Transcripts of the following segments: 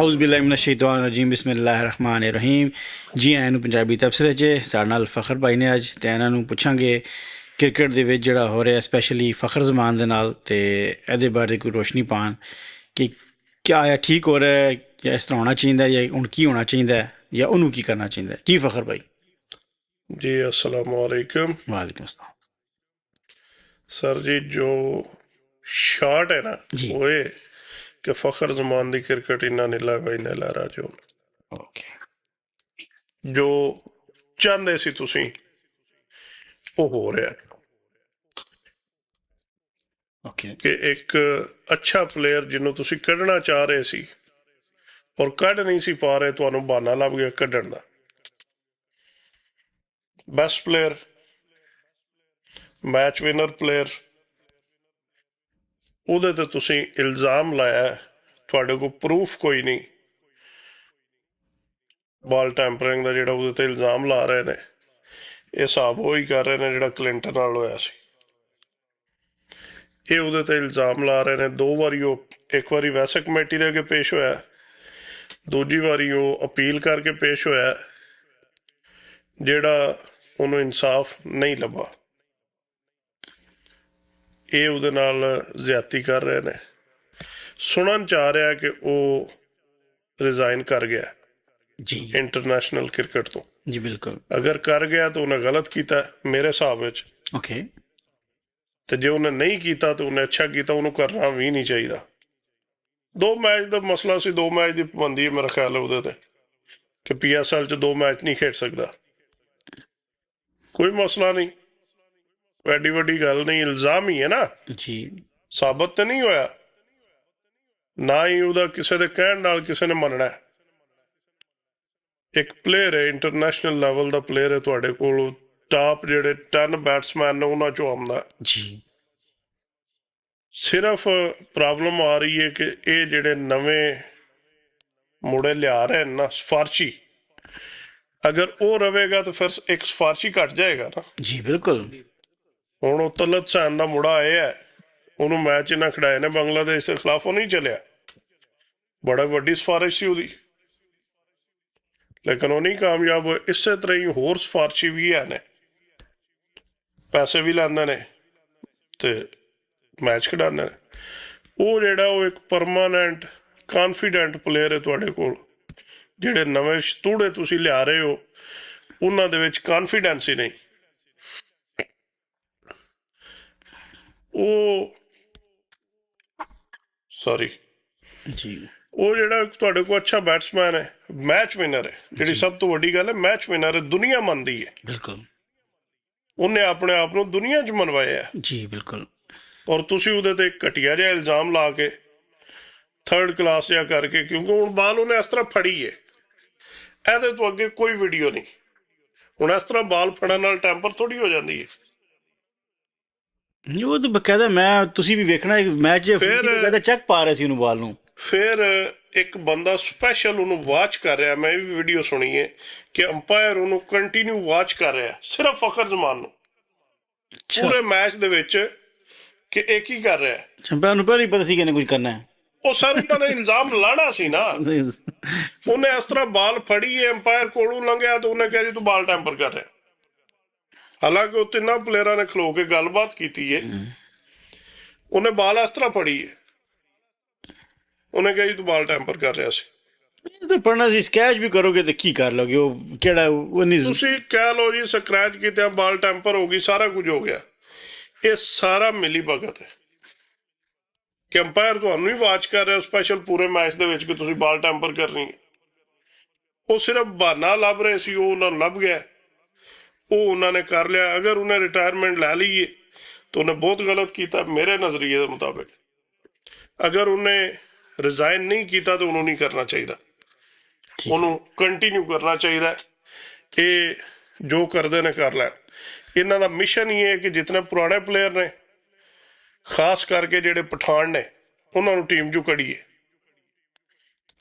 ਆਊਜ਼ ਬਿਲਲਾਹਿ ਮਿਨਸ਼ ਸ਼ੈਤਾਨ ਰਜੀਮ ਬਿਸਮਿਲ੍ਲਾਹਿਰ ਰਹਿਮਾਨਿਰ ਰਹੀਮ। ਜੀ ਆਇਆਂ ਨੂੰ ਪੰਜਾਬੀ ਤਬਸਰੇ 'ਚ ਸਾਡੇ ਨਾਲ ਫਖਰ ਭਾਈ ਨੇ ਅੱਜ, ਅਤੇ ਇਹਨਾਂ ਨੂੰ ਪੁੱਛਾਂਗੇ ਕ੍ਰਿਕਟ ਦੇ ਵਿੱਚ ਜਿਹੜਾ ਹੋ ਰਿਹਾ ਸਪੈਸ਼ਲੀ ਫਖਰ ਜ਼ਮਾਨ ਦੇ ਨਾਲ, ਅਤੇ ਇਹਦੇ ਬਾਰੇ ਕੋਈ ਰੋਸ਼ਨੀ ਪਾਉਣ ਕਿ ਕਿਆ ਇਹ ਠੀਕ ਹੋ ਰਿਹਾ ਜਾਂ ਇਸ ਤਰ੍ਹਾਂ ਹੋਣਾ ਚਾਹੀਦਾ, ਜਾਂ ਹੁਣ ਕੀ ਹੋਣਾ ਚਾਹੀਦਾ ਜਾਂ ਉਹਨੂੰ ਕੀ ਕਰਨਾ ਚਾਹੀਦਾ। ਜੀ ਫਖਰ ਭਾਈ। ਜੀ अस्सलाम वालेकुम। वालेकुम अस्सलाम। सर जी, जो शार्ट है ना जी वो ये कि फखर जमान दी क्रिकेट इन्ना नीला भाई ने ला राजो ओके। जो चाहते सी तुसी वो हो रहा ओके कि एक अच्छा प्लेयर जिन्हों तुसी कढ़ना चाह रहे सी और कढ़ नहीं सी पा रहे, तुहानू बहाना लभ गया कढ़ण दा। Best player, match winner player, ਉਹਦੇ ਤੇ ਤੁਸੀਂ ਇਲਜ਼ਾਮ ਲਾਇਆ, ਤੁਹਾਡੇ ਕੋਲ ਪ੍ਰੂਫ ਕੋਈ ਨਹੀਂ। ਬਾਲ ਟੈਂਪਰਿੰਗ ਦਾ ਜਿਹੜਾ ਉਹਦੇ ਤੇ ਇਲਜ਼ਾਮ ਲਾ ਰਹੇ ਨੇ, ਇਹ ਹਿਸਾਬ ਉਹੀ ਕਰ ਰਹੇ ਨੇ ਜਿਹੜਾ ਕਲਿੰਟਨ ਨਾਲ ਹੋਇਆ ਸੀ। ਇਹ ਉਹਦੇ ਤੇ ਇਲਜ਼ਾਮ ਲਾ ਰਹੇ ਨੇ। 2 ਵਾਰੀ ਉਹ, ਇੱਕ ਵਾਰੀ ਵੈਸੇ ਕਮੇਟੀ ਦੇ ਅੱਗੇ ਪੇਸ਼ ਹੋਇਆ, ਦੂਜੀ ਵਾਰੀ ਉਹ ਅਪੀਲ ਕਰਕੇ ਪੇਸ਼ ਹੋਇਆ, ਜਿਹੜਾ ਉਹਨੂੰ ਇਨਸਾਫ ਨਹੀਂ ਲੱਭਾ। ਇਹ ਉਹਦੇ ਨਾਲ ਜ਼ਿਆਦਤੀ ਕਰ ਰਹੇ ਨੇ। ਸੁਣਨ 'ਚ ਆ ਰਿਹਾ ਕਿ ਉਹ ਰਿਜ਼ਾਈਨ ਕਰ ਗਿਆ ਜੀ ਇੰਟਰਨੈਸ਼ਨਲ ਕ੍ਰਿਕਟ ਤੋਂ। ਜੀ ਬਿਲਕੁਲ। ਅਗਰ ਕਰ ਗਿਆ ਤਾਂ ਉਹਨੇ ਗਲਤ ਕੀਤਾ ਮੇਰੇ ਹਿਸਾਬ ਵਿੱਚ, ਓਕੇ। ਤੇ ਜੇ ਉਹਨੇ ਨਹੀਂ ਕੀਤਾ ਤਾਂ ਉਹਨੇ ਅੱਛਾ ਕੀਤਾ। ਉਹਨੂੰ ਕਰਨਾ ਵੀ ਨਹੀਂ ਚਾਹੀਦਾ। 2 ਮੈਚ ਦਾ ਮਸਲਾ ਸੀ, 2 ਮੈਚ ਦੀ ਪਾਬੰਦੀ ਹੈ ਮੇਰਾ ਖਿਆਲ ਹੈ ਉਹਦੇ ਤੇ, ਕਿ PSL 'ਚ 2 ਮੈਚ ਨਹੀਂ ਖੇਡ ਸਕਦਾ। ਕੋਈ ਮਸਲਾ ਨਹੀਂ, ਐਡੀ ਵੱਡੀ ਗੱਲ ਨਹੀਂ। ਇਲਜ਼ਾਮ ਹੀ ਹੈ ਨਾ ਜੀ। ਸਾਬਤ ਤਾਂ ਨਹੀਂ ਹੋਇਆ, ਨਾ ਹੀ ਉਹਦਾ ਕਿਸੇ ਦੇ ਕਹਿਣ ਨਾਲ ਕਿਸੇ ਨੇ ਮੰਨਣਾ। ਇੱਕ ਪਲੇਅਰ ਹੈ, ਇੰਟਰਨੈਸ਼ਨਲ ਲੈਵਲ ਦਾ ਪਲੇਅਰ ਹੈ, ਤੁਹਾਡੇ ਕੋਲ ਟਾਪ ਜਿਹੜੇ 10 ਬੈਟਸਮੈਨ ਨੇ ਉਹਨਾਂ ਚੋਂ ਆਉਂਦਾ ਜੀ। ਸਿਰਫ ਪ੍ਰੋਬਲਮ ਆ ਰਹੀ ਹੈ ਕਿ ਇਹ ਜਿਹੜੇ ਨਵੇਂ ਮੁੰਡੇ ਲਿਆ ਰਹੇ ਨੇ ਨਾ ਸਿਫਾਰਸ਼ੀ, ਅਗਰ ਉਹ ਰਵੇਗਾ ਤਾਂ ਫਿਰ ਇੱਕ ਸਿਫਾਰਸ਼ੀ ਘਟ ਜਾਏਗਾ ਨਾ। ਜੀ ਬਿਲਕੁਲ। ਹੁਣ ਉਹ ਤਲਤ ਹੁਸੈਨ ਦਾ ਮੁੰਡਾ ਆਇਆ ਹੈ, ਉਹਨੂੰ ਮੈਚ ਇਹਨਾਂ ਖਿਡਾਏ ਨੇ ਬੰਗਲਾਦੇਸ਼ ਦੇ ਖਿਲਾਫ, ਉਹ ਨਹੀਂ ਚੱਲਿਆ। ਬੜਾ ਵੱਡੀ ਸਿਫਾਰਿਸ਼ ਸੀ ਉਹਦੀ, ਲੇਕਿਨ ਉਹ ਨਹੀਂ ਕਾਮਯਾਬ ਹੋਏ। ਇਸੇ ਤਰ੍ਹਾਂ ਹੀ ਹੋਰ ਸਿਫਾਰਸ਼ੀ ਵੀ ਹੈ ਨੇ, ਪੈਸੇ ਵੀ ਲੈਂਦੇ ਨੇ ਤੇ ਮੈਚ ਖਿਡਾਉਂਦੇ ਨੇ। ਉਹ ਜਿਹੜਾ ਉਹ ਇੱਕ ਪਰਮਾਨੈਂਟ ਕਾਨਫੀਡੈਂਟ ਪਲੇਅਰ ਹੈ ਤੁਹਾਡੇ ਕੋਲ। ਜਿਹੜੇ ਨਵੇਂ ਸ਼ਤੂੜੇ ਤੁਸੀਂ ਲਿਆ ਰਹੇ ਹੋ ਉਹਨਾਂ ਦੇ ਵਿੱਚ ਕਾਨਫੀਡੈਂਸ ਹੀ ਨਹੀਂ। ਉਹ ਜੀ ਉਹ ਜਿਹੜਾ ਤੁਹਾਡੇ ਕੋਲ ਅੱਛਾ ਬੈਟਸਮੈਨ ਹੈ, ਮੈਚ ਵਿਨਰ ਹੈ, ਜਿਹੜੀ ਸਭ ਤੋਂ ਵੱਡੀ ਗੱਲ ਹੈ, ਮੈਚ ਵਿਨਰ ਹੈ, ਦੁਨੀਆ ਮੰਨਦੀ ਹੈ। ਬਿਲਕੁਲ। ਉਹਨੇ ਆਪਣੇ ਆਪ ਨੂੰ ਦੁਨੀਆ 'ਚ ਮਨਵਾਇਆ। ਜੀ ਬਿਲਕੁਲ। ਔਰ ਤੁਸੀਂ ਉਹਦੇ ਤੇ ਘਟੀਆ ਜਿਹਾ ਇਲਜ਼ਾਮ ਲਾ ਕੇ, 3rd ਕਲਾਸ ਜਿਹਾ ਕਰਕੇ, ਕਿਉਂਕਿ ਹੁਣ ਬਾਲ ਉਹਨੇ ਇਸ ਤਰ੍ਹਾਂ ਫੜੀ ਹੈ, ਇਹਦੇ ਤੋਂ ਅੱਗੇ ਕੋਈ ਵੀਡੀਓ ਨਹੀਂ। ਹੁਣ ਇਸ ਤਰ੍ਹਾਂ ਬਾਲ ਫੜਨ ਨਾਲ ਟੈਂਪਰ ਥੋੜੀ ਹੋ ਜਾਂਦੀ ਹੈ। ਉਹ ਤਾਂ ਬਕਾਇਦਾ, ਮੈਂ ਤੁਸੀਂ ਵੀ ਵੇਖਣਾ ਮੈਚ ਬਕਾਇਦਾ ਚੈੱਕ ਪਾ ਰਹੇ ਸੀ ਉਹਨੂੰ, ਬਾਲ ਨੂੰ। ਫਿਰ ਇੱਕ ਬੰਦਾ ਸਪੈਸ਼ਲ ਉਹਨੂੰ ਵਾਚ ਕਰ ਰਿਹਾ, ਮੈਂ ਵੀ ਵੀਡੀਓ ਸੁਣੀ ਹੈ ਕਿ ਅੰਪਾਇਰ ਉਹਨੂੰ ਕੰਟੀਨਿਊ ਵਾਚ ਕਰ ਰਿਹਾ, ਸਿਰਫ ਫਖਰ ਜ਼ਮਾਨ ਨੂੰ, ਪੂਰੇ ਮੈਚ ਦੇ ਵਿੱਚ, ਕਿ ਇਹ ਕੀ ਕਰ ਰਿਹਾ। ਚੰਪਿਆਨ ਨੂੰ ਪਹਿਲਾਂ ਹੀ ਪਤਾ ਸੀ ਕਿ ਇਹਨੇ ਕੁਝ ਕਰਨਾ ਹੈ। ਉਹ ਸਰ ਉਹਨਾਂ ਨੇ ਇਲਜ਼ਾਮ ਲਾਣਾ ਸੀ ਨਾ। ਉਹਨੇ ਇਸ ਤਰ੍ਹਾਂ ਬਾਲ ਫੜੀ ਹੈ, ਅੰਪਾਇਰ ਕੋਲੋਂ ਲੰਘਿਆ ਤਾਂ ਉਹਨੇ ਕਿਹਾ ਜੀ ਤੂੰ ਬਾਲ ਟੈਂਪਰ ਕਰ ਰਿਹਾ। ਹਾਲਾਂਕਿ ਉਹ 3 ਪਲੇਅਰਾਂ ਨੇ ਖਲੋ ਕੇ ਗੱਲਬਾਤ ਕੀਤੀ ਹੈ। ਉਹਨੇ ਬਾਲ ਇਸ ਤਰ੍ਹਾਂ ਫੜੀ ਹੈ, ਉਹਨੇ ਕਿਹਾ ਜੀ ਤੂੰ ਬਾਲ ਟੈਂਪਰ ਕਰ ਰਿਹਾ ਸੀ। ਤਾਂ ਪੜਨਾ ਸੀ, ਸਕੈਚ ਵੀ ਕਰੋਗੇ ਤਾਂ ਕੀ ਕਰ ਲੋਗੇ। ਉਹ ਕਿਹੜਾ ਉਹ ਨਹੀਂ, ਤੁਸੀਂ ਕਹਿ ਲਓ ਜੀ ਸਕ੍ਰੈਚ ਕੀਤੇ, ਬਾਲ ਟੈਂਪਰ ਹੋ ਗਈ, ਸਾਰਾ ਕੁਝ ਹੋ ਗਿਆ। ਇਹ ਸਾਰਾ ਮਿਲੀ ਭਗਤ ਹੈ ਕਿ ਅੰਪਾਇਰ ਤੁਹਾਨੂੰ ਹੀ ਵਾਚ ਕਰ ਰਿਹਾ ਸਪੈਸ਼ਲ ਪੂਰੇ ਮੈਚ ਦੇ ਵਿੱਚ ਕਿ ਤੁਸੀਂ ਬਾਲ ਟੈਂਪਰ ਕਰਨੀ ਹੈ। ਉਹ ਸਿਰਫ ਬਹਾਨਾ ਲੱਭ ਰਹੇ ਸੀ, ਉਹ ਉਹਨਾਂ ਨੂੰ ਲੱਭ ਗਿਆ, ਉਹ ਉਹਨਾਂ ਨੇ ਕਰ ਲਿਆ। ਅਗਰ ਉਹਨੇ ਰਿਟਾਇਰਮੈਂਟ ਲੈ ਲਈਏ ਤਾਂ ਉਹਨੇ ਬਹੁਤ ਗਲਤ ਕੀਤਾ ਮੇਰੇ ਨਜ਼ਰੀਏ ਦੇ ਮੁਤਾਬਿਕ। ਅਗਰ ਉਹਨੇ ਰਿਜ਼ਾਈਨ ਨਹੀਂ ਕੀਤਾ ਤਾਂ ਉਹਨੂੰ ਨਹੀਂ ਕਰਨਾ ਚਾਹੀਦਾ, ਉਹਨੂੰ ਕੰਟੀਨਿਊ ਕਰਨਾ ਚਾਹੀਦਾ। ਇਹ ਜੋ ਕਰਦੇ ਨੇ ਕਰ ਲੈਣ। ਇਹਨਾਂ ਦਾ ਮਿਸ਼ਨ ਹੀ ਹੈ ਕਿ ਜਿਤਨੇ ਪੁਰਾਣੇ ਪਲੇਅਰ ਨੇ, ਖਾਸ ਕਰਕੇ ਜਿਹੜੇ ਪਠਾਨ ਨੇ, ਉਹਨਾਂ ਨੂੰ ਟੀਮ 'ਚੋਂ ਕੱਢੀਏ।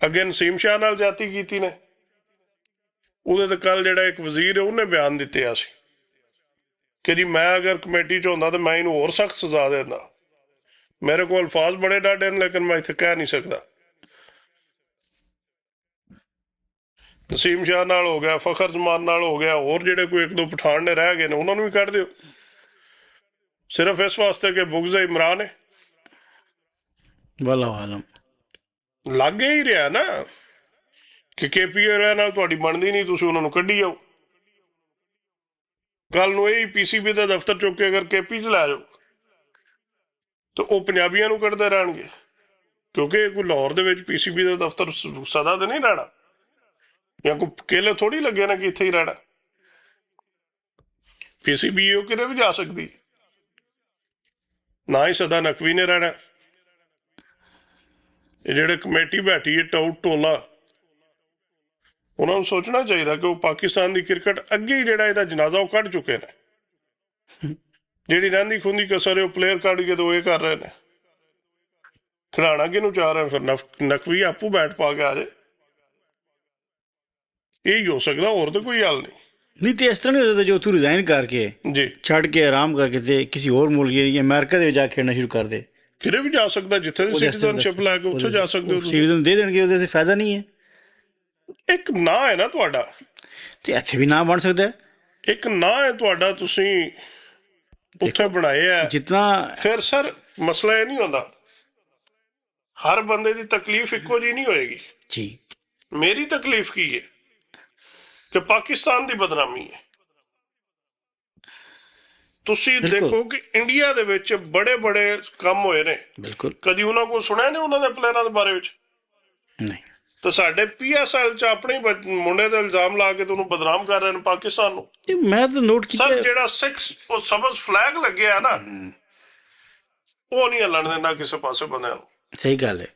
ਅੱਗੇ ਨਸੀਮ ਸ਼ਾਹ ਨਾਲ ਜਾਤੀ ਕੀਤੀ ਨੇ, ਉਹਦੇ ਤੇ ਕੱਲ ਜਿਹੜਾ ਇੱਕ ਵਜ਼ੀਰ ਹੈ ਉਹਨੇ ਬਿਆਨ ਦਿੱਤੇ ਆ ਸੀ ਕਿ ਜੀ ਮੈਂ ਅਗਰ ਕਮੇਟੀ 'ਚ ਹੁੰਦਾ ਤਾਂ ਮੈਂ ਇਹਨੂੰ ਹੋਰ ਸਖਤ ਸਜ਼ਾ ਦਿੰਦਾ। ਮੇਰੇ ਕੋਲ ਅਲਫਾਜ਼ ਬੜੇ ਡਾਢੇ ਨੇ, ਲੇਕਿਨ ਮੈਂ ਇੱਥੇ ਕਹਿ ਨਹੀਂ ਸਕਦਾ। ਨਸੀਮ ਸ਼ਾਹ ਨਾਲ ਹੋ ਗਿਆ, ਫਖਰ ਜ਼ਮਾਨ ਨਾਲ ਹੋ ਗਿਆ, ਹੋਰ ਜਿਹੜੇ ਕੋਈ ਇੱਕ ਦੋ ਪਠਾਨ ਨੇ ਰਹਿ ਗਏ ਨੇ ਉਹਨਾਂ ਨੂੰ ਵੀ ਕੱਢ ਦਿਓ, ਸਿਰਫ ਇਸ ਵਾਸਤੇ ਕਿ ਬੁਗਜ਼ ਇਮਰਾਨ ਹੈ। ਵਾਲਾ ਆਲਮ ਲੱਗ ਹੀ ਰਿਹਾ ਨਾ ਕਿ KPA ਨਾਲ ਤੁਹਾਡੀ ਬਣਦੀ ਨਹੀਂ, ਤੁਸੀਂ ਉਹਨਾਂ ਨੂੰ ਕੱਢੀ ਜਾਓ। ਕੱਲ ਨੂੰ ਇਹ PCB ਦਾ ਦਫ਼ਤਰ ਚੁੱਕ ਕੇ ਅਗਰ KP 'ਚ ਲੈ ਜਾਓ ਤਾਂ ਉਹ ਪੰਜਾਬੀਆਂ ਨੂੰ ਕੱਢਦੇ ਰਹਿਣਗੇ, ਕਿਉਂਕਿ ਕੋਈ ਲਾਹੌਰ ਦੇ ਵਿੱਚ PCB ਦਾ ਦਫ਼ਤਰ ਸਦਾ ਤੇ ਨਹੀਂ ਰਹਿਣਾ, ਜਾਂ ਕੋਈ ਕੇਲੇ ਥੋੜੀ ਲੱਗੇ ਨਾ ਕਿ ਇੱਥੇ ਹੀ ਰਹਿਣਾ। PCB ਉਹ ਕਿਤੇ ਵੀ ਜਾ ਸਕਦੀ, ਨਾ ਹੀ ਸਦਾ ਨਕਵੀ ਨੇ ਰਹਿਣਾ। ਇਹ ਜਿਹੜੇ ਕਮੇਟੀ ਬੈਠੀ ਹੈ ਟਾਊਟ ਟੋਲਾ, ਉਹਨਾਂ ਨੂੰ ਸੋਚਣਾ ਚਾਹੀਦਾ ਕਿ ਉਹ ਪਾਕਿਸਤਾਨ ਦੀ ਕ੍ਰਿਕਟ ਅੱਗੇ ਹੀ ਜਿਹੜਾ ਇਹਦਾ ਜਨਾਜ਼ਾ ਉਹ ਕੱਢ ਚੁੱਕੇ ਨੇ। ਜਿਹੜੀ ਰਹਿੰਦੀ ਖੁੰਦੀ ਕਸਰ ਹੈ ਉਹ ਪਲੇਅਰ ਕੱਢ ਕੇ ਤਾਂ ਇਹ ਕਰ ਰਹੇ ਨੇ। ਖਿਡਾਣਾ ਕਿਹਨੂੰ ਚਾਹ ਰਹੇ ਫਿਰ ਨਕਵੀ ਆਪੂ ਬੈਟ ਪਾ ਕੇ ਆ ਜਾਏ, ਇਹ ਹੀ ਹੋ ਸਕਦਾ, ਹੋਰ ਤਾਂ ਕੋਈ ਹੱਲ ਨਹੀਂ। ਨਹੀਂ ਤੇ ਇਸ ਤਰ੍ਹਾਂ ਨਹੀਂ ਹੋ ਸਕਦਾ ਜੋ ਉੱਥੋਂ ਰਿਜ਼ਾਈਨ ਕਰਕੇ ਜੀ ਛੱਡ ਕੇ ਆਰਾਮ ਕਰਕੇ ਤੇ ਕਿਸੇ ਹੋਰ ਮੁਲਕ ਜਾਂ ਅਮਰੀਕਾ ਦੇ ਵਿੱਚ ਜਾ ਕੇ ਖੇਡਣਾ ਸ਼ੁਰੂ ਕਰ ਦੇ। ਕਿਤੇ ਵੀ ਜਾ ਸਕਦਾ, ਜਿੱਥੇ ਦੀ ਸਿਟੀਜ਼ਨਸ਼ਿਪ ਲੈ ਕੇ ਉੱਥੇ ਜਾ ਸਕਦੇ ਹੋ ਤੁਸੀਂ। ਸਿਟੀਜ਼ਨ ਦੇ ਦੇਣਗੇ, ਉਹਦੇ ਤੇ ਫਾਇਦਾ ਨਹੀਂ ਹੈ। ਇੱਕ ਨਾਂ ਹੈ ਨਾ ਤੁਹਾਡਾ, ਤੇ ਇੱਥੇ ਵੀ ਨਾ ਬਣ ਸਕਦਾ, ਇੱਕ ਨਾਂ ਹੈ ਤੁਹਾਡਾ, ਤੁਸੀਂ ਉੱਥੇ ਬਣਾਏ ਆ। ਜਿਤਨਾ ਫਿਰ ਸਰ ਮਸਲਾ ਇਹ ਨਹੀਂ ਹੁੰਦਾ, ਹਰ ਬੰਦੇ ਦੀ ਤਕਲੀਫ ਇੱਕੋ ਜਿਹੀ ਨਹੀਂ ਹੋਏਗੀ। ਜੀ ਮੇਰੀ ਤਕਲੀਫ ਕੀ ਹੈ ਕਿ ਪਾਕਿਸਤਾਨ ਦੀ ਬਦਨਾਮੀ ਹੈ। ਤੁਸੀਂ ਦੇਖੋ ਕਿ ਇੰਡੀਆ ਦੇ ਵਿੱਚ ਬੜੇ ਬੜੇ ਕੰਮ ਹੋਏ ਨੇ, ਬਿਲਕੁਲ ਕਦੀ ਉਹਨਾਂ ਕੋਲ ਸੁਣਿਆ ਨੇ ਉਹਨਾਂ ਦੇ ਪਲੇਅਰਾਂ ਦੇ ਬਾਰੇ ਵਿੱਚ? ਨਹੀਂ। ਤੇ ਸਾਡੇ PSL 'ਚ ਆਪਣੇ ਮੁੰਡੇ ਤੇ ਇਲਜ਼ਾਮ ਲਾ ਕੇ ਤੁਹਾਨੂੰ ਬਦਨਾਮ ਕਰ ਰਹੇ ਨੇ ਪਾਕਿਸਤਾਨ ਨੂੰ। ਤੇ ਮੈਂ ਤਾਂ ਨੋਟ ਕੀਤਾ ਸਰ ਜਿਹੜਾ 6 ਉਹ ਸਬਜ਼ ਫਲੈਗ ਲੱਗਿਆ ਨਾ, ਉਹ ਨਹੀਂ ਹੱਲਣ ਦਿੰਦਾ ਕਿਸੇ ਪਾਸੇ ਬੰਦਿਆਂ ਨੂੰ। ਸਹੀ ਗੱਲ ਹੈ।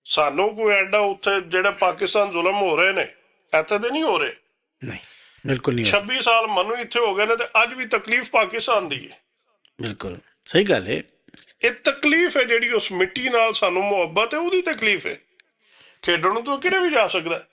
ਸਾਨੂੰ ਕੋਈ ਐਡਾ ਉੱਥੇ ਜਿਹੜੇ ਪਾਕਿਸਤਾਨ ਜ਼ੁਲਮ ਹੋ ਰਹੇ ਨੇ ਇੱਥੇ ਦੇ ਨਹੀਂ ਹੋ ਰਹੇ। ਨਹੀਂ ਬਿਲਕੁਲ ਨਹੀਂ 26 ਸਾਲ ਮੈਨੂੰ ਇੱਥੇ ਹੋ ਗਏ ਨੇ ਤੇ ਅੱਜ ਵੀ ਤਕਲੀਫ ਪਾਕਿਸਤਾਨ ਦੀ ਹੈ। ਬਿਲਕੁਲ ਸਹੀ ਗੱਲ ਹੈ। ਇਹ ਤਕਲੀਫ ਹੈ ਜਿਹੜੀ ਉਸ ਮਿੱਟੀ ਨਾਲ ਸਾਨੂੰ ਮੁਹੱਬਤ ਹੈ, ਉਹਦੀ ਤਕਲੀਫ ਹੈ। ਖੇਡਣ ਨੂੰ ਤਾਂ ਕਿਤੇ ਵੀ ਜਾ ਸਕਦਾ,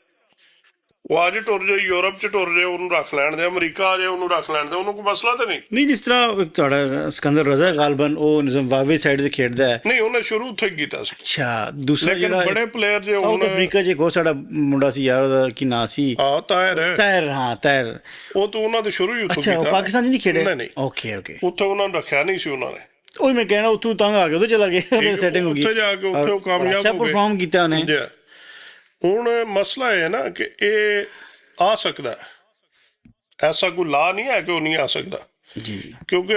ਉਹ ਅੱਜ ਟੁਰ ਜਾਏ, ਯੂਰਪ 'ਚ ਟੁਰ ਜਾਏ, ਉਹਨੂੰ ਰੱਖ ਲੈਣ ਦੇ, ਅਮਰੀਕਾ ਆ ਜਾਏ ਉਹਨੂੰ ਰੱਖ ਲੈਣ ਦੇ, ਉਹਨੂੰ ਕੋਈ ਮਸਲਾ ਤਾਂ ਨਹੀਂ। ਨਹੀਂ ਜਿਸ ਤਰ੍ਹਾਂ ਤੁਹਾਡਾ ਸਿਕੰਦਰ ਰਜ਼ਾ ਗਾਲਬਨ ਉਹ ਜ਼ਿੰਬਾਬਵੇ ਸਾਈਡ 'ਤੇ ਖੇਡਦਾ ਹੈ। ਨਹੀਂ ਉਹਨੇ ਸ਼ੁਰੂ ਉੱਥੇ ਕੀਤਾ ਸੀ। ਅੱਛਾ ਦੂਸਰਾ ਲੇਕਿਨ ਜਿਹੜਾ ਬੜੇ ਪਲੇਅਰ ਜੇ ਸਾਊਥ ਅਫਰੀਕਾ 'ਚ ਇੱਕ ਹੋਰ ਸਾਡਾ ਮੁੰਡਾ ਸੀ ਯਾਰ, ਉਹਦਾ ਕੀ ਨਾਂ ਸੀ? ਤਾਹਿਰ ਹੈ। ਤਾਹਿਰ, ਹਾਂ ਤਾਹਿਰ। ਉਹ ਤਾਂ ਉਹਨਾਂ ਦੇ ਸ਼ੁਰੂ ਹੀ ਉੱਥੋਂ ਅੱਛਾ ਉਹ ਕੀਤਾ। ਪਾਕਿਸਤਾਨ 'ਚ ਨਹੀਂ ਖੇਡੇ? ਨਹੀਂ ਨਹੀਂ, ਓਕੇ ਓਕੇ। ਉੱਥੇ ਉਹਨਾਂ ਨੂੰ ਰੱਖਿਆ ਨਹੀਂ ਸੀ ਉਹਨਾਂ ਨੇ। ਉਹ ਮੈਂ ਕਹਿਣਾ ਉੱਥੋਂ ਤੰਗ ਆ ਗਿਆ, ਉਦੋਂ ਚਲਾ ਗਿਆ, ਉਹਦੀ ਸੈਟਿੰਗ ਹੋ ਗਈ, ਉੱਥੇ ਜਾ ਕੇ ਉੱਥੇ ਉਹ ਕਾਮਯਾਬ ਅੱਛਾ ਹੋ ਗਏ, ਪਰਫਾਰਮ ਕੀਤਾ ਉਹਨੇ। ਹੁਣ ਮਸਲਾ ਇਹ ਹੈ ਨਾ ਕਿ ਇਹ ਆ ਸਕਦਾ, ਐਸਾ ਕੋਈ ਲਾ ਨਹੀਂ ਹੈ ਕਿ ਉਹ ਨਹੀਂ ਆ ਸਕਦਾ ਜੀ। ਕਿਉਂਕਿ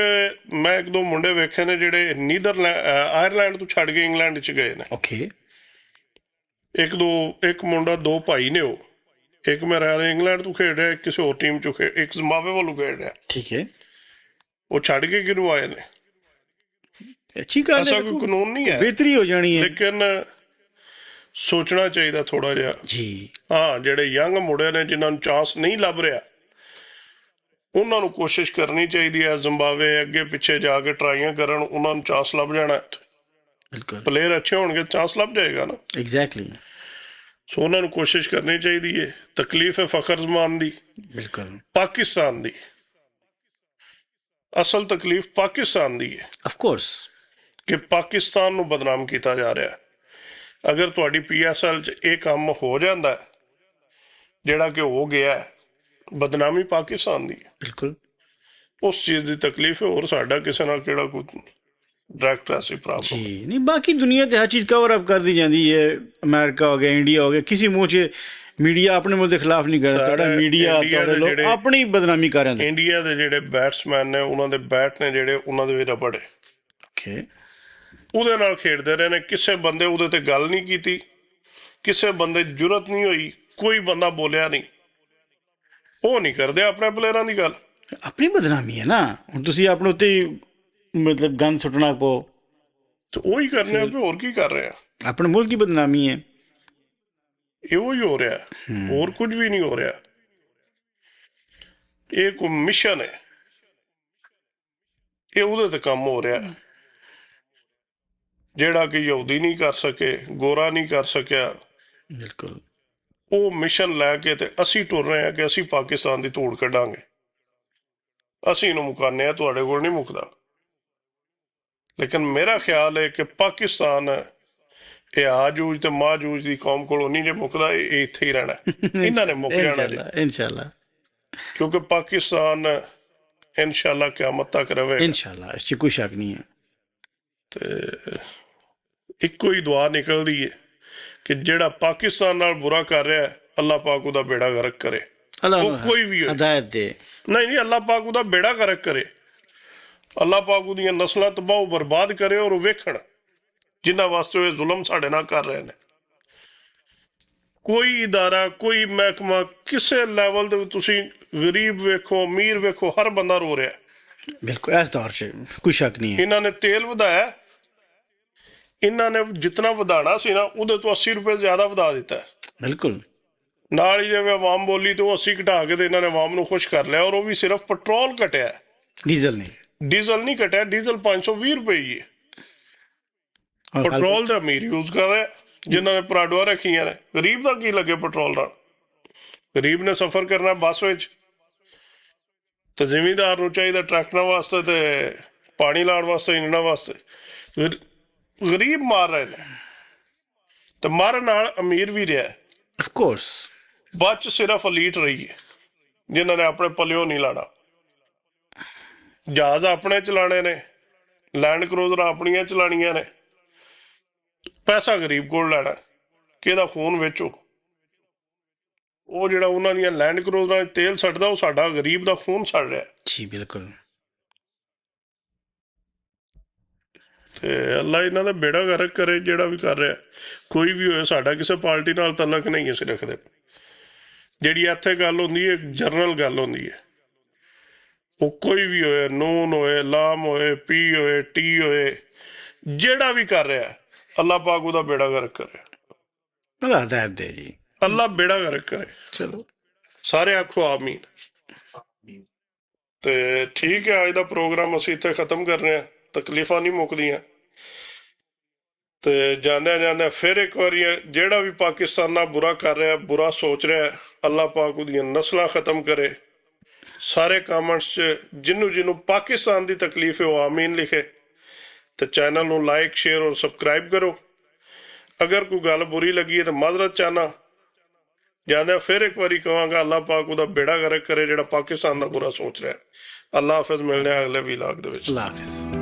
ਮੈਂ ਇੱਕ ਦੋ ਮੁੰਡੇ ਵੇਖੇ ਨੇ ਜਿਹੜੇ ਆਇਰਲੈਂਡ ਤੋਂ ਛੱਡ ਕੇ ਇੰਗਲੈਂਡ 'ਚ ਗਏ ਨੇ। ਓਕੇ। ਇੱਕ ਮੁੰਡਾ, ਦੋ ਭਾਈ ਨੇ ਉਹ, ਇੱਕ ਮੇਰਾ ਇੰਗਲੈਂਡ ਤੋਂ ਖੇਡ ਰਿਹਾ, ਕਿਸੇ ਹੋਰ ਟੀਮ 'ਚੋਂ ਇੱਕ ਜ਼ਿੰਬਾਬਵੇ ਵੱਲੋਂ ਖੇਡ ਰਿਹਾ। ਠੀਕ ਹੈ। ਉਹ ਛੱਡ ਕੇ ਕਿਹਨੂੰ ਆਏ ਨੇ? ਅੱਛੀ ਗੱਲ ਐਸਾ ਹੈ, ਕੋਈ ਕਾਨੂੰਨ ਨਹੀਂ ਹੈ, ਬਿਹਤਰੀ ਹੋ ਜਾਣੀ ਹੈ। ਲੇਕਿਨ ਸੋਚਣਾ ਚਾਹੀਦਾ ਥੋੜਾ ਜਿਹਾ। ਜੀ ਹਾਂ, ਜਿਹੜੇ ਯੰਗ ਮੁੰਡੇ ਨੇ ਜਿਨ੍ਹਾਂ ਨੂੰ ਚਾਂਸ ਨਹੀਂ ਲੱਭ ਰਿਹਾ, ਉਹਨਾਂ ਨੂੰ ਕੋਸ਼ਿਸ਼ ਕਰਨੀ ਚਾਹੀਦੀ ਹੈ ਜ਼ਿੰਬਾਬਵੇ ਅੱਗੇ ਪਿੱਛੇ ਜਾ ਕੇ ਟਰਾਈਆਂ ਕਰਨ, ਉਹਨਾਂ ਨੂੰ ਚਾਂਸ ਲੱਭ ਜਾਣਾ। ਬਿਲਕੁਲ ਪਲੇਅਰ ਅੱਛੇ ਹੋਣਗੇ ਚਾਂਸ ਲੱਭ ਜਾਏਗਾ ਨਾ। ਐਗਜ਼ੈਕਟਲੀ। ਸੋ ਉਹਨਾਂ ਨੂੰ ਕੋਸ਼ਿਸ਼ ਕਰਨੀ ਚਾਹੀਦੀ ਹੈ। ਤਕਲੀਫ ਹੈ ਫਖਰ ਜ਼ਮਾਨ ਦੀ, ਬਿਲਕੁਲ ਪਾਕਿਸਤਾਨ ਦੀ। ਅਸਲ ਤਕਲੀਫ ਪਾਕਿਸਤਾਨ ਦੀ ਹੈ ਆਫ ਕੋਰਸ, ਕਿ ਪਾਕਿਸਤਾਨ ਨੂੰ ਬਦਨਾਮ ਕੀਤਾ ਜਾ ਰਿਹਾ। ਅਗਰ ਤੁਹਾਡੀ PSL 'ਚ ਇਹ ਕੰਮ ਹੋ ਜਾਂਦਾ ਜਿਹੜਾ ਕਿ ਹੋ ਗਿਆ, ਬਦਨਾਮੀ ਪਾਕਿਸਤਾਨ ਦੀ ਹੈ। ਬਿਲਕੁਲ ਉਸ ਚੀਜ਼ ਦੀ ਤਕਲੀਫ ਹੈ, ਹੋਰ ਸਾਡਾ ਕਿਸੇ ਨਾਲ ਕਿਹੜਾ ਕੋਈ ਡਾਇਰੈਕਟ ਐਸੀ ਪ੍ਰੋਬਲਮ। ਜੀ ਨਹੀਂ, ਬਾਕੀ ਦੁਨੀਆ ਤੇ ਹਰ ਚੀਜ਼ ਕਵਰ ਅਪ ਕਰਦੀ ਜਾਂਦੀ ਹੈ। ਅਮਰੀਕਾ ਹੋ ਗਿਆ, ਇੰਡੀਆ ਹੋ ਗਿਆ, ਕਿਸੇ ਮੂੰਹ 'ਚ ਮੀਡੀਆ ਆਪਣੇ ਮੁਲਕ ਦੇ ਖਿਲਾਫ ਨਹੀਂ ਕਰਦਾ। ਤੁਹਾਡਾ ਮੀਡੀਆ ਤੁਹਾਡੇ ਲੋਕ ਆਪਣੀ ਬਦਨਾਮੀ ਕਰ ਰਹੇ ਨੇ। ਇੰਡੀਆ ਦੇ ਜਿਹੜੇ ਬੈਟਸਮੈਨ ਨੇ, ਉਹਨਾਂ ਦੇ ਬੈਟ ਨੇ ਜਿਹੜੇ, ਉਹਨਾਂ ਦੇ ਵੀ ਰਬੜ ਹੈ। ਓਕੇ। ਉਹਦੇ ਨਾਲ ਖੇਡਦੇ ਰਹੇ ਨੇ, ਕਿਸੇ ਬੰਦੇ ਉਹਦੇ ਤੇ ਗੱਲ ਨਹੀਂ ਕੀਤੀ, ਕਿਸੇ ਬੰਦੇ ਜੁਰਤ ਨਹੀਂ ਹੋਈ, ਕੋਈ ਬੰਦਾ ਬੋਲਿਆ ਨਹੀਂ। ਉਹ ਨਹੀਂ ਕਰਦੇ ਆਪਣੇ ਪਲੇਅਰਾਂ ਦੀ ਗੱਲ। ਆਪਣੀ ਬਦਨਾਮੀ ਹੈ ਨਾ। ਹੁਣ ਤੁਸੀਂ ਆਪਣੇ ਉੱਤੇ ਮਤਲਬ ਗੰਦ ਸੁੱਟਣਾ ਪਓ ਤੇ ਉਹੀ ਕਰਨੇ ਆ, ਹੋਰ ਕੀ ਕਰ ਰਹੇ ਆ? ਆਪਣੇ ਮੁਲਕ ਦੀ ਬਦਨਾਮੀ ਹੈ। ਇਹੋ ਹੀ ਹੋ ਰਿਹਾ, ਹੋਰ ਕੁਝ ਵੀ ਨਹੀਂ ਹੋ ਰਿਹਾ। ਇਹ ਕੋਈ ਮਿਸ਼ਨ ਹੈ, ਇਹ ਉਹਦੇ ਤੇ ਕੰਮ ਹੋ ਰਿਹਾ ਜਿਹੜਾ ਕਿ ਯਹੂਦੀ ਨਹੀਂ ਕਰ ਸਕੇ, ਗੋਰਾ ਨਹੀਂ ਕਰ ਸਕਿਆ। ਬਿਲਕੁਲ। ਉਹ ਮਿਸ਼ਨ ਲੈ ਕੇ ਤੇ ਅਸੀਂ ਟੁਰ ਰਹੇ ਹਾਂ ਕਿ ਅਸੀਂ ਪਾਕਿਸਤਾਨ ਦੀ ਧੂੜ ਕੱਢਾਂਗੇ, ਅਸੀਂ ਇਹਨੂੰ ਮੁਕਾਨੇ ਆ, ਤੁਹਾਡੇ ਕੋਲ ਨਹੀਂ ਮੁੱਕਦਾ। ਲੇਕਿਨ ਮੇਰਾ ਖਿਆਲ ਹੈ ਕਿ ਪਾਕਿਸਤਾਨ ਇਹ ਆਜੂਜ ਤੇ ਮਾਜੂਜ ਦੀ ਕੌਮ ਕੋਲੋਂ ਨਹੀਂ ਜੇ ਮੁੱਕਦਾ, ਇਹ ਇੱਥੇ ਹੀ ਰਹਿਣਾ। ਇਹਨਾਂ ਨੇ ਮੁੱਕ ਜਾਣਾ ਜੀ, ਇਨਸ਼ਾਅੱਲਾ ਕਿਉਂਕਿ ਪਾਕਿਸਤਾਨ ਇਨਸ਼ਾਅੱਲਾ ਕਿਆਮਤ ਤੱਕ ਰਹੇਗਾ। ਇਨਸ਼ਾਅੱਲਾ, ਇਸ 'ਚ ਕੋਈ ਸ਼ੱਕ ਨਹੀਂ ਹੈ। ਤੇ ਇੱਕੋ ਹੀ ਦੁਆ ਨਿਕਲਦੀ ਹੈ ਕਿ ਜਿਹੜਾ ਪਾਕਿਸਤਾਨ ਨਾਲ ਬੁਰਾ ਕਰ ਰਿਹਾ ਹੈ, ਅੱਲਾਹ ਪਾਕ ਉਹਦਾ ਬੇੜਾ ਗਰਕ ਕਰੇ। ਅੱਲਾਹ ਉਹ ਕੋਈ ਵੀ ਹੋਏ, ਹਦਾਇਤ ਦੇ। ਨਹੀਂ ਅੱਲਾਹ ਪਾਕ ਉਹਦਾ ਬੇੜਾ ਗਰਕ ਕਰੇ। ਅੱਲਾਹ ਪਾਕ ਉਹਦੀਆਂ ਨਸਲਾਂ ਤਬਾਹ ਬਰਬਾਦ ਕਰੇ। ਔਰ ਉਹ ਵੇਖਣ ਜਿਨ੍ਹਾਂ ਵਾਸਤੇ ਇਹ ਜ਼ੁਲਮ ਸਾਡੇ ਨਾਲ ਕਰ ਰਹੇ ਨੇ। ਕੋਈ ਇਦਾਰਾ, ਕੋਈ ਮਹਿਕਮਾ, ਕਿਸੇ ਲੈਵਲ ਤੇ ਤੁਸੀਂ ਗਰੀਬ ਵੇਖੋ, ਅਮੀਰ ਵੇਖੋ, ਹਰ ਬੰਦਾ ਰੋ ਰਿਹਾ। ਬਿਲਕੁਲ, ਇਸ ਦੌਰ 'ਚ ਕੋਈ ਸ਼ੱਕ ਨਹੀਂ ਹੈ। ਇਹਨਾਂ ਨੇ ਤੇਲ ਵਧਾਇਆ, ਇਹਨਾਂ ਨੇ ਜਿਤਨਾ ਵਧਾਣਾ ਸੀ ਨਾ ਉਹਦੇ ਤੋਂ 80 ਰੁਪਏ ਜ਼ਿਆਦਾ ਵਧਾ ਦਿੱਤਾ। ਬਿਲਕੁਲ, ਨਾਲ ਹੀ ਜਿਵੇਂ ਆਵਾਮ ਬੋਲੀ ਤੇ ਉਹ 80 ਘਟਾ ਕੇ ਤੇ ਇਹਨਾਂ ਨੇ ਆਵਾਮ ਨੂੰ ਖੁਸ਼ ਕਰ ਲਿਆ। ਔਰ ਉਹ ਵੀ ਸਿਰਫ ਪੈਟਰੋਲ ਘਟਿਆ, ਡੀਜ਼ਲ ਨਹੀਂ। ਡੀਜ਼ਲ ਨਹੀਂ ਘਟਿਆ। ਡੀਜ਼ਲ 520 ਰੁਪਏ ਹੀ ਹੈ। ਔਰ ਪੈਟਰੋਲ ਦਾ ਅਮੀਰ ਯੂਜ਼ ਕਰ ਰਿਹਾ, ਜਿਨ੍ਹਾਂ ਨੇ ਪਰਾਡੂਆਂ ਰੱਖੀਆਂ ਨੇ। ਗਰੀਬ ਦਾ ਕੀ ਲੱਗੇ ਪੈਟਰੋਲ ਨਾਲ? ਗਰੀਬ ਨੇ ਸਫ਼ਰ ਕਰਨਾ ਬੱਸ ਵਿੱਚ, ਤੇ ਜ਼ਿਮੀਂਦਾਰ ਨੂੰ ਚਾਹੀਦਾ ਟਰੈਕਟਰਾਂ ਵਾਸਤੇ ਤੇ ਪਾਣੀ ਲਾਉਣ ਵਾਸਤੇ, ਇੰਜਣਾਂ ਵਾਸਤੇ। ਗਰੀਬ ਮਾਰ ਰਹੇ ਨੇ, ਤੇ ਮਾਰਨ ਨਾਲ ਅਮੀਰ ਵੀ ਰਿਹਾ। ਆਫ ਕੋਰਸ, ਬਾਅਦ 'ਚ ਸਿਰਫ ਅਲੀਟ ਰਹੀ ਹੈ, ਜਿਨ੍ਹਾਂ ਨੇ ਆਪਣੇ ਪੱਲਿਓ ਨਹੀਂ ਲਾਣਾ। ਜਹਾਜ਼ ਆਪਣੇ ਚਲਾਣੇ ਨੇ, ਲੈਂਡ ਕਰੂਜ਼ਰਾਂ ਆਪਣੀਆਂ ਚਲਾਣੀਆਂ ਨੇ, ਪੈਸਾ ਗਰੀਬ ਕੋਲ ਲੈਣਾ ਕਿ ਇਹਦਾ ਖੂਨ ਵੇਚੋ। ਉਹ ਜਿਹੜਾ ਉਹਨਾਂ ਦੀਆਂ ਲੈਂਡ ਕਰੂਜ਼ਰਾਂ 'ਚ ਤੇਲ ਸੜਦਾ, ਉਹ ਸਾਡਾ ਗਰੀਬ ਦਾ ਖੂਨ ਸੜ ਰਿਹਾ। ਜੀ ਬਿਲਕੁਲ। ਤੇ ਅੱਲਾ ਇਹਨਾਂ ਦਾ ਬੇੜਾ ਗਰਕ ਕਰੇ ਜਿਹੜਾ ਵੀ ਕਰ ਰਿਹਾ। ਕੋਈ ਵੀ ਹੋਏ, ਸਾਡਾ ਕਿਸੇ ਪਾਰਟੀ ਨਾਲ ਤਲਕ ਨਹੀਂ ਅਸੀਂ ਰੱਖਦੇ। ਜਿਹੜੀ ਇੱਥੇ ਗੱਲ ਹੁੰਦੀ ਹੈ, ਜਨਰਲ ਗੱਲ ਹੁੰਦੀ ਹੈ। ਉਹ ਕੋਈ ਵੀ ਹੋਏ, ਨੂਨ ਹੋਏ, ਲਾਮ ਹੋਏ, ਪੀ ਹੋਏ, ਟੀ ਹੋਏ, ਜਿਹੜਾ ਵੀ ਕਰ ਰਿਹਾ, ਅੱਲਾਹ ਪਾਕ ਉਹਦਾ ਬੇੜਾ ਗਰਕ ਕਰੇ। ਅੱਲਾਹ ਹਦਾਇਤ ਦੇ ਜੀ, ਅੱਲਾਹ ਬੇੜਾ ਗਰਕ ਕਰੇ। ਚਲੋ ਸਾਰੇ ਆਖੋ ਆਮੀਨ। ਤੇ ਠੀਕ ਹੈ, ਅੱਜ ਦਾ ਪ੍ਰੋਗਰਾਮ ਅਸੀਂ ਇੱਥੇ ਖਤਮ ਕਰ ਰਹੇ ਹਾਂ। ਤਕਲੀਫਾਂ ਨਹੀਂ ਮੁੱਕਦੀਆਂ। ਤੇ ਜਾਂਦਿਆਂ ਜਾਂਦਿਆਂ ਫਿਰ ਇੱਕ ਵਾਰੀ ਜਿਹੜਾ ਵੀ ਪਾਕਿਸਤਾਨ ਨਾਲ ਬੁਰਾ ਕਰ ਰਿਹਾ, ਬੁਰਾ ਸੋਚ ਰਿਹਾ, ਅੱਲਾਹ ਪਾਕ ਉਹਦੀਆਂ ਨਸਲਾਂ ਖਤਮ ਕਰੇ। ਸਾਰੇ ਕਮੈਂਟਸ 'ਚ ਜਿਹਨੂੰ ਪਾਕਿਸਤਾਨ ਦੀ ਤਕਲੀਫ ਹੈ ਉਹ ਆਮੀਨ ਲਿਖੇ। ਤੇ ਚੈਨਲ ਨੂੰ ਲਾਈਕ, ਸ਼ੇਅਰ ਔਰ ਸਬਸਕ੍ਰਾਈਬ ਕਰੋ। ਅਗਰ ਕੋਈ ਗੱਲ ਬੁਰੀ ਲੱਗੀ ਹੈ ਤਾਂ ਮਾਜ਼ਰਤ ਚਾਹਨਾ। ਜਾਂਦਿਆਂ ਫਿਰ ਇੱਕ ਵਾਰੀ ਕਹਾਂਗਾ, ਅੱਲਾਹ ਪਾਕ ਉਹਦਾ ਬੇੜਾ ਗਰਕ ਕਰੇ ਜਿਹੜਾ ਪਾਕਿਸਤਾਨ ਦਾ ਬੁਰਾ ਸੋਚ ਰਿਹਾ। ਅੱਲਾਹ ਹਾਫਿਜ਼, ਮਿਲਣੇ ਅਗਲੇ ਵੀਲਾਗ ਦੇ ਵਿੱਚ। ਅੱਲਾਹ ਹਾਫਿਜ਼।